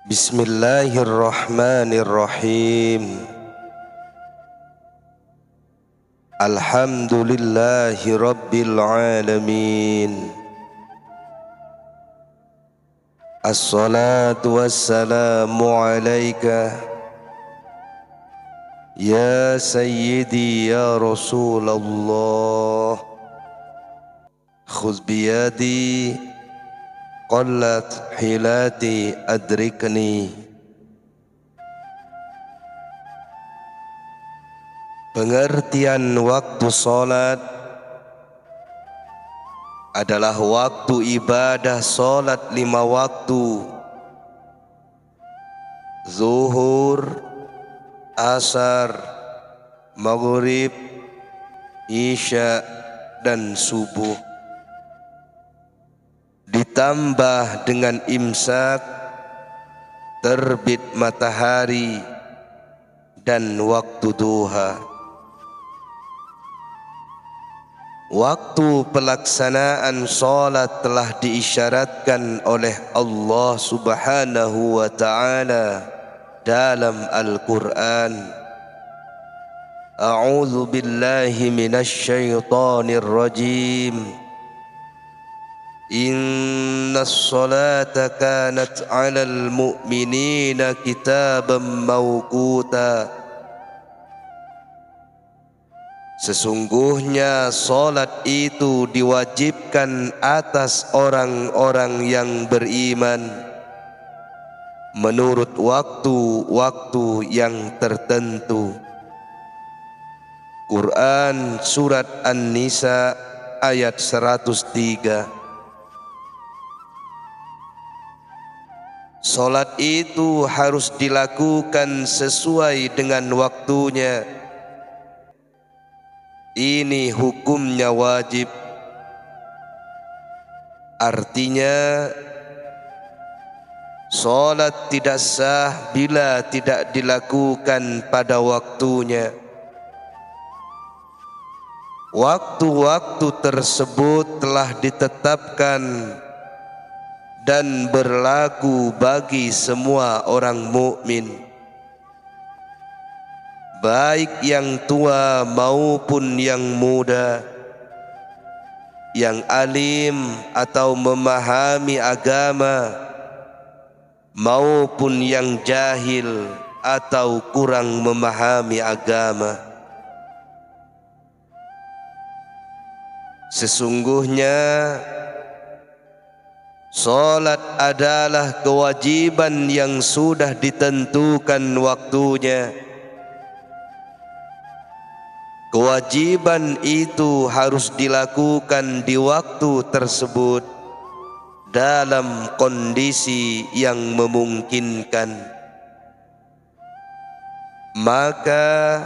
Bismillahirrahmanirrahim. Alhamdulillahi rabbil alamin. Assalatu wassalamu alaika ya sayyidi ya Rasulullah. Khudh biyadi qallat hilati adrikni. Pengertian waktu salat adalah waktu ibadah salat 5 waktu: zuhur, asar, maghrib, isya, dan subuh. Ditambah dengan imsak, terbit matahari, dan waktu duha. Waktu pelaksanaan salat telah diisyaratkan oleh Allah Subhanahu wa ta'ala dalam Al-Quran. A'udzu billahi minasy syaithanir rajim. Innas salata kanat 'alal mu'minina kitaban mawquta. Sesungguhnya salat itu diwajibkan atas orang-orang yang beriman menurut waktu-waktu yang tertentu. Quran Surat An-Nisa ayat 103. Salat itu harus dilakukan sesuai dengan waktunya. Ini hukumnya wajib. Artinya, salat tidak sah bila tidak dilakukan pada waktunya. Waktu-waktu tersebut telah ditetapkan dan berlaku bagi semua orang mukmin, baik yang tua maupun yang muda, yang alim atau memahami agama maupun yang jahil atau kurang memahami agama. Sesungguhnya salat adalah kewajiban yang sudah ditentukan waktunya. Kewajiban itu harus dilakukan di waktu tersebut dalam kondisi yang memungkinkan. Maka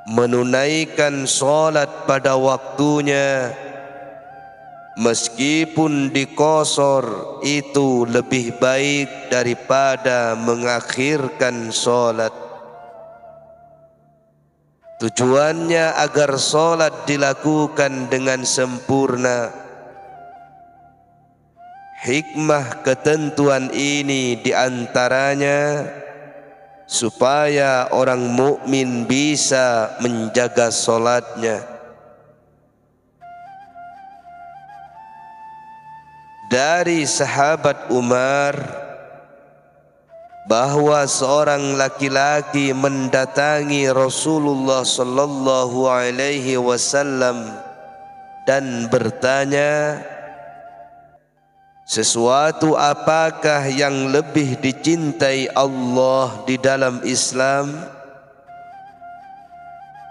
menunaikan salat pada waktunya meskipun dikosor itu lebih baik daripada mengakhirkan salat. Tujuannya agar salat dilakukan dengan sempurna. Hikmah ketentuan ini diantaranya supaya orang mukmin bisa menjaga salatnya. Dari sahabat Umar bahwa seorang laki-laki mendatangi Rasulullah sallallahu alaihi wasallam dan bertanya, sesuatu apakah yang lebih dicintai Allah di dalam Islam?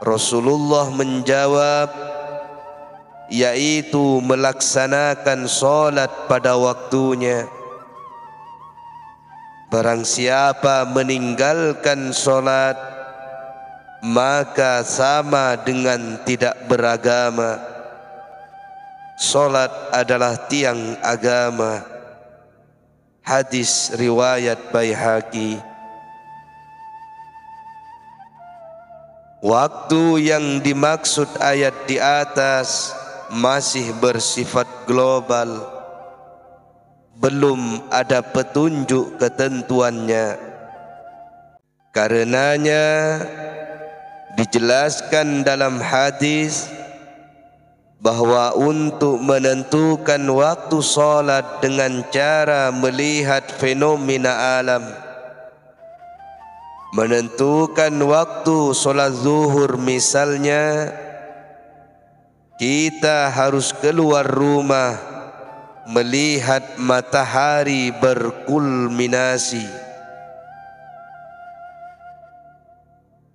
Rasulullah menjawab, yaitu melaksanakan salat pada waktunya. Barang siapa meninggalkan salat, maka sama dengan tidak beragama. Salat adalah tiang agama. Hadis riwayat Baihaqi. Waktu yang dimaksud ayat di atas masih bersifat global, belum ada petunjuk ketentuannya. Karenanya dijelaskan dalam hadis bahwa untuk menentukan waktu salat dengan cara melihat fenomena alam, menentukan waktu salat zuhur misalnya, kita harus keluar rumah melihat matahari berkulminasi.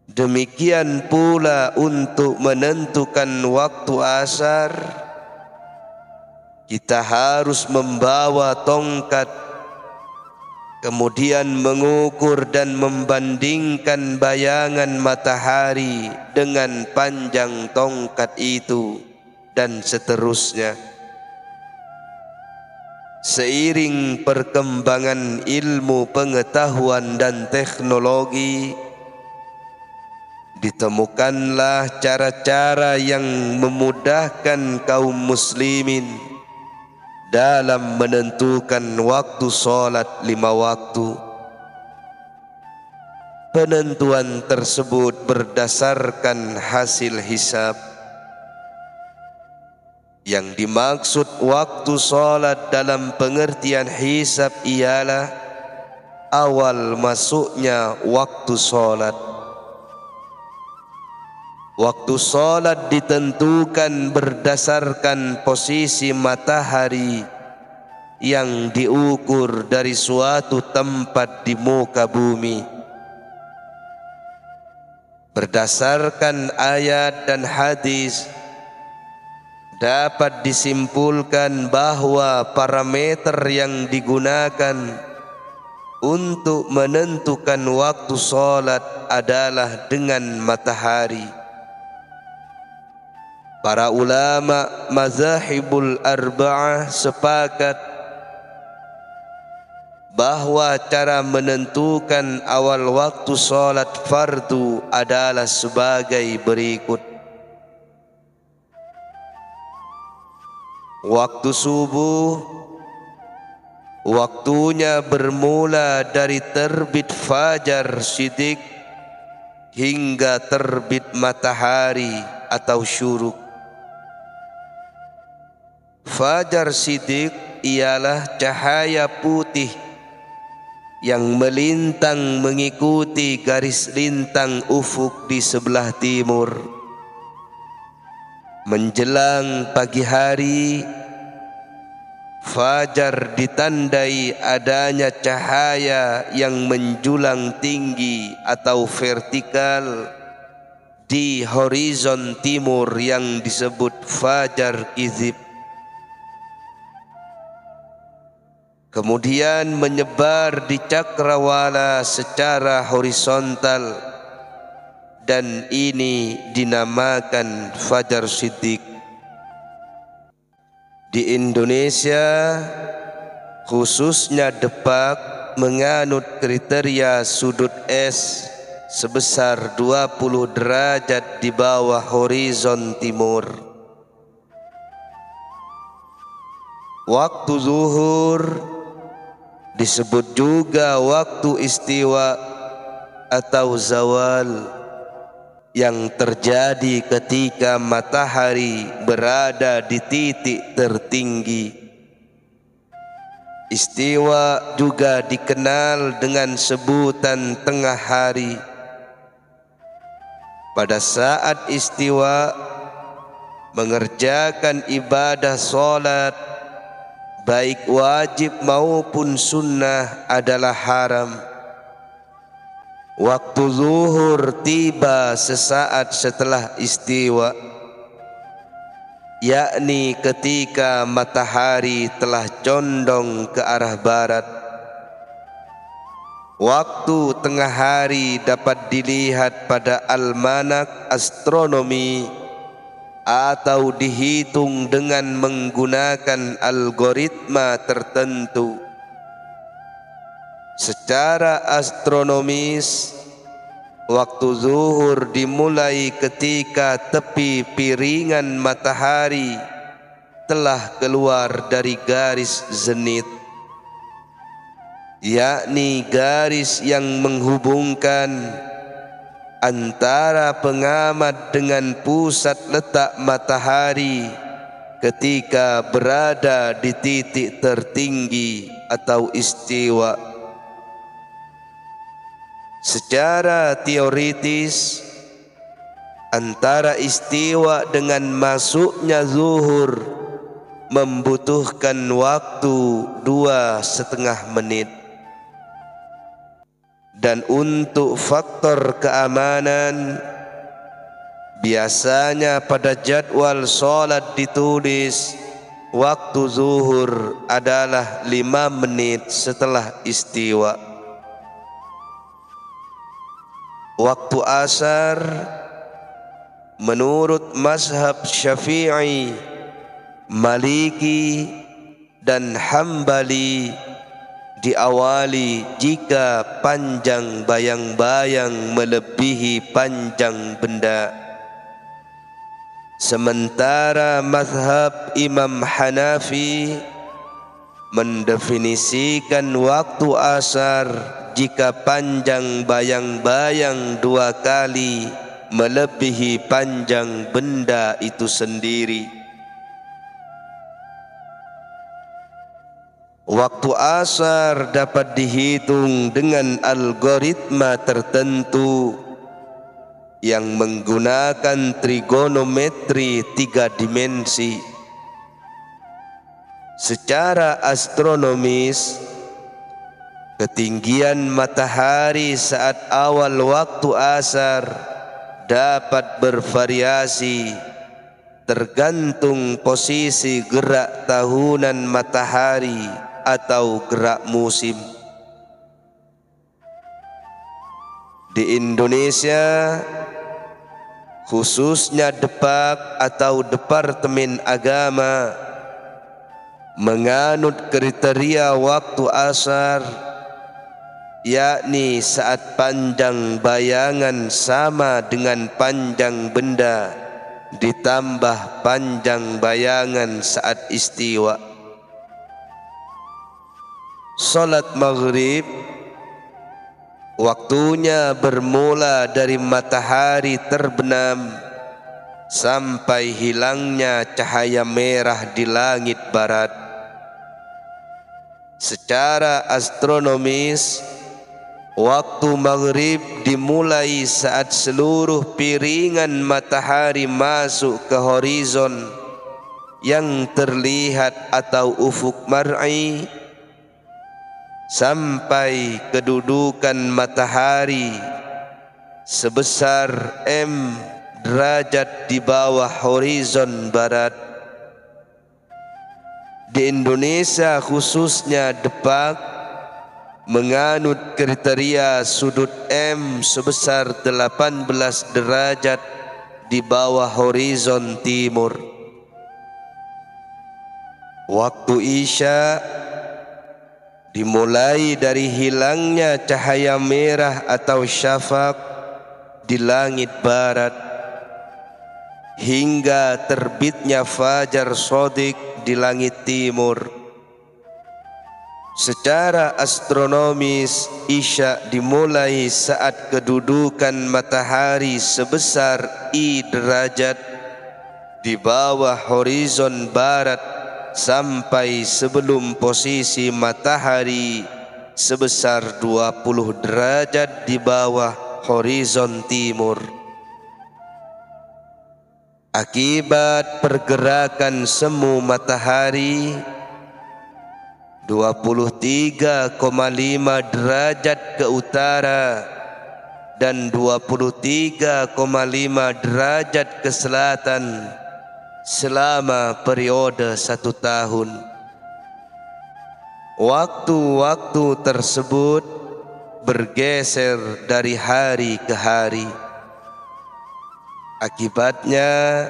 Demikian pula untuk menentukan waktu asar, kita harus membawa tongkat, kemudian mengukur dan membandingkan bayangan matahari dengan panjang tongkat itu, dan seterusnya. Seiring perkembangan ilmu pengetahuan dan teknologi, ditemukanlah cara-cara yang memudahkan kaum muslimin dalam menentukan waktu salat 5 waktu. Penentuan tersebut berdasarkan hasil hisab. Yang dimaksud waktu salat dalam pengertian hisab ialah awal masuknya waktu salat. Waktu salat ditentukan berdasarkan posisi matahari yang diukur dari suatu tempat di muka bumi. Berdasarkan ayat dan hadis, dapat disimpulkan bahwa parameter yang digunakan untuk menentukan waktu salat adalah dengan matahari. Para ulama mazahibul arba'ah sepakat bahwa cara menentukan awal waktu salat fardu adalah sebagai berikut. Waktu subuh, waktunya bermula dari terbit fajar shidik hingga terbit matahari atau syuruk. Fajar shidik ialah cahaya putih yang melintang mengikuti garis lintang ufuk di sebelah timur. Menjelang pagi hari, fajar ditandai adanya cahaya yang menjulang tinggi atau vertikal di horizon timur yang disebut fajar kizib. Kemudian menyebar di cakrawala secara horizontal, dan ini dinamakan fajar siddiq. Di Indonesia, khususnya Depak, menganut kriteria sudut es sebesar 20 derajat di bawah horizon timur. Waktu zuhur disebut juga waktu istiwa atau zawal, yang terjadi ketika matahari berada di titik tertinggi. Istiwa juga dikenal dengan sebutan tengah hari. Pada saat istiwa, mengerjakan ibadah salat baik wajib maupun sunnah adalah haram. Waktu zuhur tiba sesaat setelah istiwa, yakni ketika matahari telah condong ke arah barat. Waktu tengah hari dapat dilihat pada almanak astronomi atau dihitung dengan menggunakan algoritma tertentu. Secara astronomis, waktu zuhur dimulai ketika tepi piringan matahari telah keluar dari garis zenit. yakni garis yang menghubungkan antara pengamat dengan pusat letak matahari ketika berada di titik tertinggi atau istiwa. Secara teoritis, antara istiwa dengan masuknya zuhur membutuhkan waktu 2,5 menit. Dan untuk faktor keamanan, biasanya pada jadwal sholat ditulis waktu zuhur adalah 5 menit setelah istiwa. Waktu asar menurut mazhab Syafi'i, Maliki dan Hambali diawali jika panjang bayang-bayang melebihi panjang benda. Sementara mazhab Imam Hanafi mendefinisikan waktu asar jika panjang bayang-bayang 2 kali melebihi panjang benda itu sendiri. Waktu asar dapat dihitung dengan algoritma tertentu yang menggunakan trigonometri 3 dimensi. Secara astronomis, ketinggian matahari saat awal waktu asar dapat bervariasi tergantung posisi gerak tahunan matahari atau gerak musim. Di Indonesia, khususnya Depak atau Departemen Agama, menganut kriteria waktu asar, yakni saat panjang bayangan sama dengan panjang benda ditambah panjang bayangan saat istiwa. Salat maghrib waktunya bermula dari matahari terbenam sampai hilangnya cahaya merah di langit barat. Secara astronomis, waktu maghrib dimulai saat seluruh piringan matahari masuk ke horizon yang terlihat atau ufuk mar'i sampai kedudukan matahari sebesar M derajat di bawah horizon barat. Di Indonesia khususnya Depak menganut kriteria sudut M sebesar 18 derajat di bawah horizon timur. Waktu Isya dimulai dari hilangnya cahaya merah atau syafaq di langit barat hingga terbitnya fajar shadiq di langit timur. Secara astronomis, Isya dimulai saat kedudukan matahari sebesar I derajat di bawah horizon barat sampai sebelum posisi matahari sebesar 20 derajat di bawah horizon timur. Akibat pergerakan semu matahari 23,5 derajat ke utara dan 23,5 derajat ke selatan selama periode 1 tahun. Waktu-waktu tersebut bergeser dari hari ke hari. Akibatnya,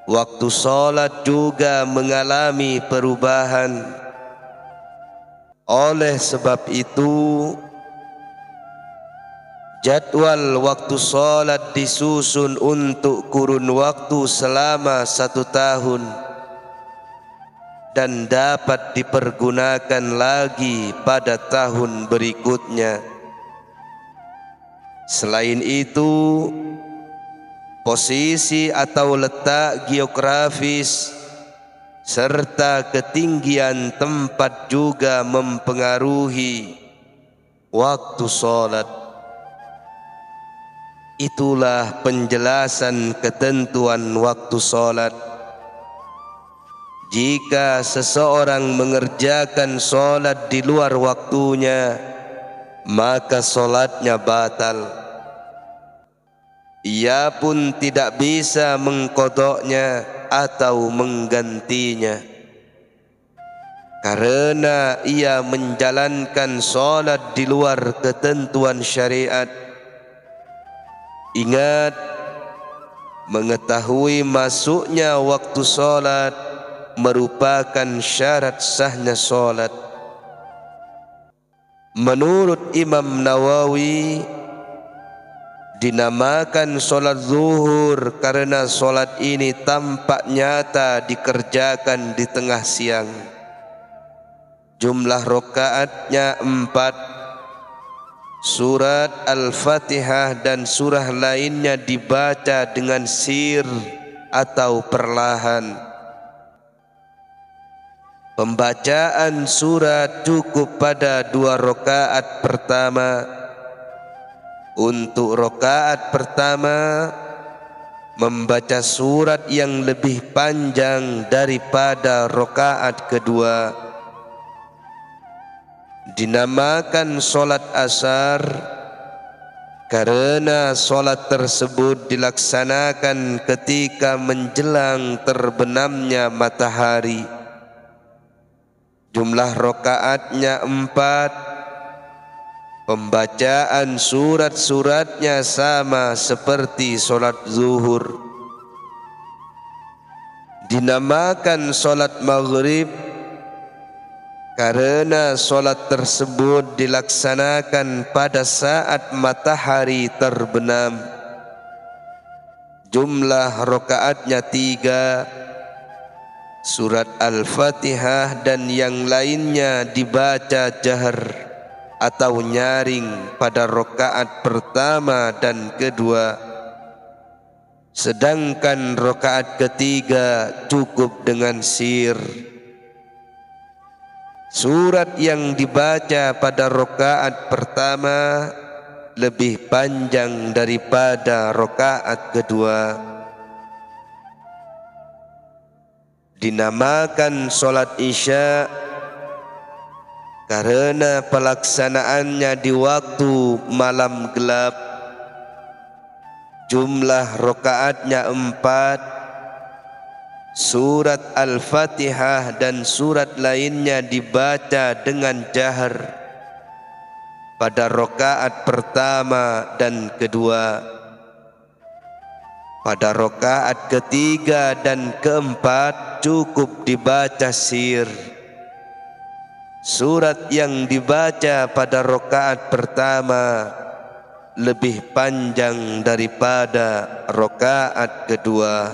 waktu sholat juga mengalami perubahan. Oleh sebab itu, jadwal waktu sholat disusun untuk kurun waktu selama 1 tahun dan dapat dipergunakan lagi pada tahun berikutnya. Selain itu, posisi atau letak geografis serta ketinggian tempat juga mempengaruhi waktu sholat. Itulah penjelasan ketentuan waktu sholat. Jika seseorang mengerjakan sholat di luar waktunya, maka sholatnya batal. Ia pun tidak bisa mengqadanya atau menggantinya, karena ia menjalankan sholat di luar ketentuan syariat. Ingat, mengetahui masuknya waktu sholat merupakan syarat sahnya sholat. Menurut Imam Nawawi, dinamakan sholat zuhur karena sholat ini tampak nyata dikerjakan di tengah siang. Jumlah rakaatnya 4. Surat Al-Fatihah dan surah lainnya dibaca dengan sir atau perlahan. Pembacaan surat cukup pada 2 rakaat pertama. Untuk rakaat pertama, membaca surat yang lebih panjang daripada rakaat kedua. Dinamakan solat asar karena solat tersebut dilaksanakan ketika menjelang terbenamnya matahari. Jumlah rakaatnya 4. Pembacaan surat-suratnya sama seperti solat zuhur. Dinamakan solat maghrib karena solat tersebut dilaksanakan pada saat matahari terbenam. Jumlah rakaatnya 3. Surat Al-Fatihah dan yang lainnya dibaca jahar atau nyaring pada rakaat pertama dan kedua. Sedangkan rakaat ketiga cukup dengan sir. Surat yang dibaca pada rakaat pertama lebih panjang daripada rakaat kedua. Dinamakan solat isya karena pelaksanaannya di waktu malam gelap. Jumlah rakaatnya 4. Surat Al-Fatihah dan surat lainnya dibaca dengan jahar pada rakaat pertama dan kedua. Pada rakaat ketiga dan keempat cukup dibaca sir. Surat yang dibaca pada rakaat pertama lebih panjang daripada rakaat kedua.